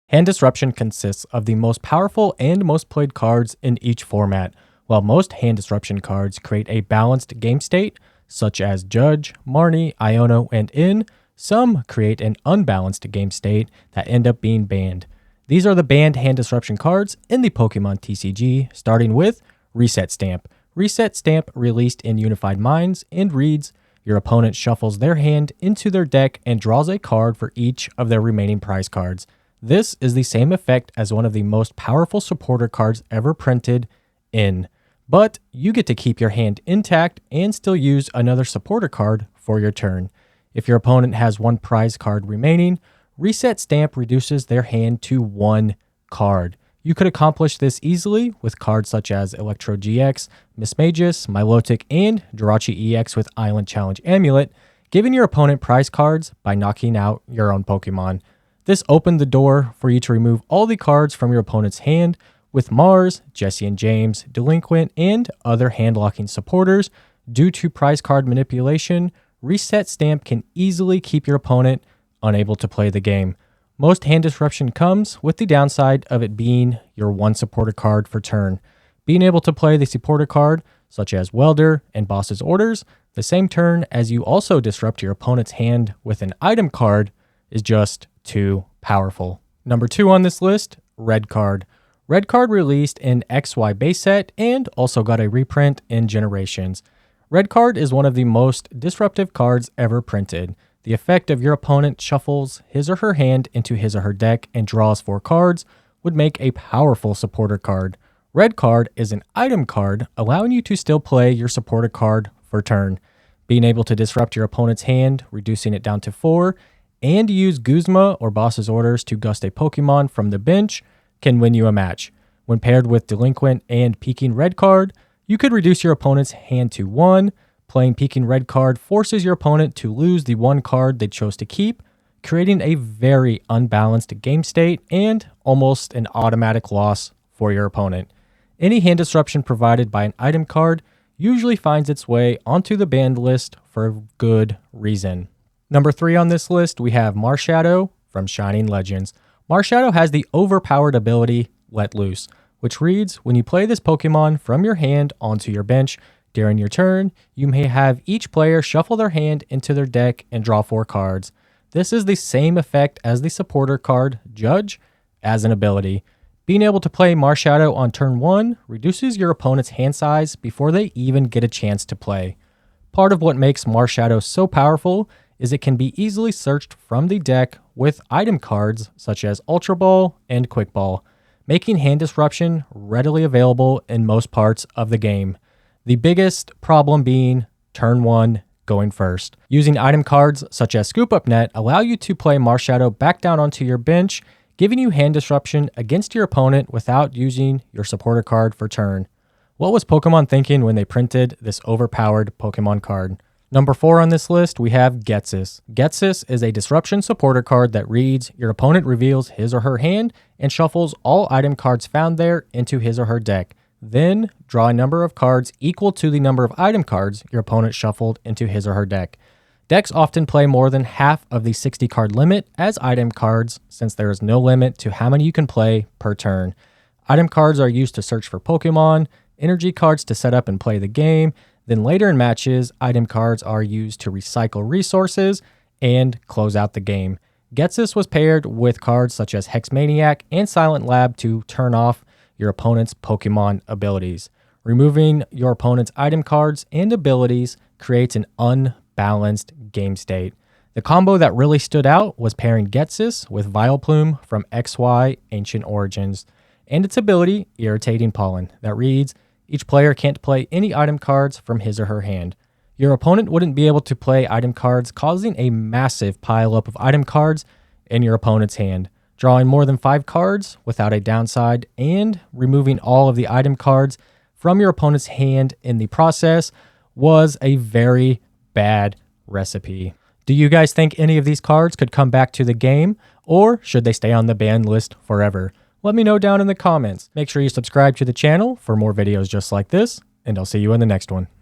Hand Disruption consists of the most powerful and most played cards in each format. While most Hand Disruption cards create a balanced game state, such as Judge, Marnie, Iono, and In, some create an unbalanced game state that end up being banned. These are the banned Hand Disruption cards in the Pokemon TCG, starting with Reset Stamp. Reset Stamp released in Unified Minds and reads, your opponent shuffles their hand into their deck and draws a card for each of their remaining prize cards. This is the same effect as one of the most powerful supporter cards ever printed in, but you get to keep your hand intact and still use another supporter card for your turn. If your opponent has one prize card remaining, Reset Stamp reduces their hand to one card. You could accomplish this easily with cards such as Electro GX, Mismagius, Milotic, and Jirachi EX with Island Challenge Amulet, giving your opponent prize cards by knocking out your own Pokemon. This opened the door for you to remove all the cards from your opponent's hand with Mars, Jesse and James, Delinquent, and other hand-locking supporters. Due to prize card manipulation, Reset Stamp can easily keep your opponent unable to play the game. Most Hand Disruption comes with the downside of it being your one supporter card for turn. Being able to play the supporter card, such as Welder and Boss's Orders, the same turn as you also disrupt your opponent's hand with an item card is just too powerful. Number 2 on this list, Red Card. Red Card released in XY base set and also got a reprint in Generations. Red Card is one of the most disruptive cards ever printed. The effect of your opponent shuffles his or her hand into his or her deck and draws 4 cards would make a powerful supporter card. Red Card is an item card, allowing you to still play your supporter card for turn. Being able to disrupt your opponent's hand, reducing it down to 4, and use Guzma or Boss's Orders to gust a Pokemon from the bench can win you a match. When paired with Delinquent and Peeking Red Card, you could reduce your opponent's hand to 1. Playing Peeking Red Card forces your opponent to lose the 1 card they chose to keep, creating a very unbalanced game state and almost an automatic loss for your opponent. Any hand disruption provided by an item card usually finds its way onto the banned list for good reason. Number 3 on this list, we have Marshadow from Shining Legends. Marshadow has the overpowered ability Let Loose, which reads, when you play this Pokemon from your hand onto your bench during your turn, you may have each player shuffle their hand into their deck and draw 4 cards. This is the same effect as the supporter card Judge as an ability. Being able to play Marshadow on turn 1 reduces your opponent's hand size before they even get a chance to play. Part of what makes Marshadow so powerful is it can be easily searched from the deck with item cards such as Ultra Ball and Quick Ball, making Hand Disruption readily available in most parts of the game. The biggest problem being turn 1 going first. Using item cards such as Scoop Up Net allow you to play Marshadow back down onto your bench, giving you Hand Disruption against your opponent without using your supporter card for turn. What was Pokemon thinking when they printed this overpowered Pokemon card? Number 4 on this list, we have GSUS. GSUS is a disruption supporter card that reads, your opponent reveals his or her hand and shuffles all item cards found there into his or her deck. Then, draw a number of cards equal to the number of item cards your opponent shuffled into his or her deck. Decks often play more than half of the 60 card limit as item cards, since there is no limit to how many you can play per turn. Item cards are used to search for Pokemon, energy cards to set up and play the game. Then later in matches, item cards are used to recycle resources and close out the game. GSUS was paired with cards such as Hex Maniac and Silent Lab to turn off your opponent's Pokemon abilities. Removing your opponent's item cards and abilities creates an unbalanced game state. The combo that really stood out was pairing GSUS with Vileplume from XY Ancient Origins, and its ability, Irritating Pollen, that reads, each player can't play any item cards from his or her hand. Your opponent wouldn't be able to play item cards, causing a massive pileup of item cards in your opponent's hand. Drawing more than 5 cards without a downside and removing all of the item cards from your opponent's hand in the process was a very bad recipe. Do you guys think any of these cards could come back to the game, or should they stay on the ban list forever? Let me know down in the comments. Make sure you subscribe to the channel for more videos just like this, and I'll see you in the next one.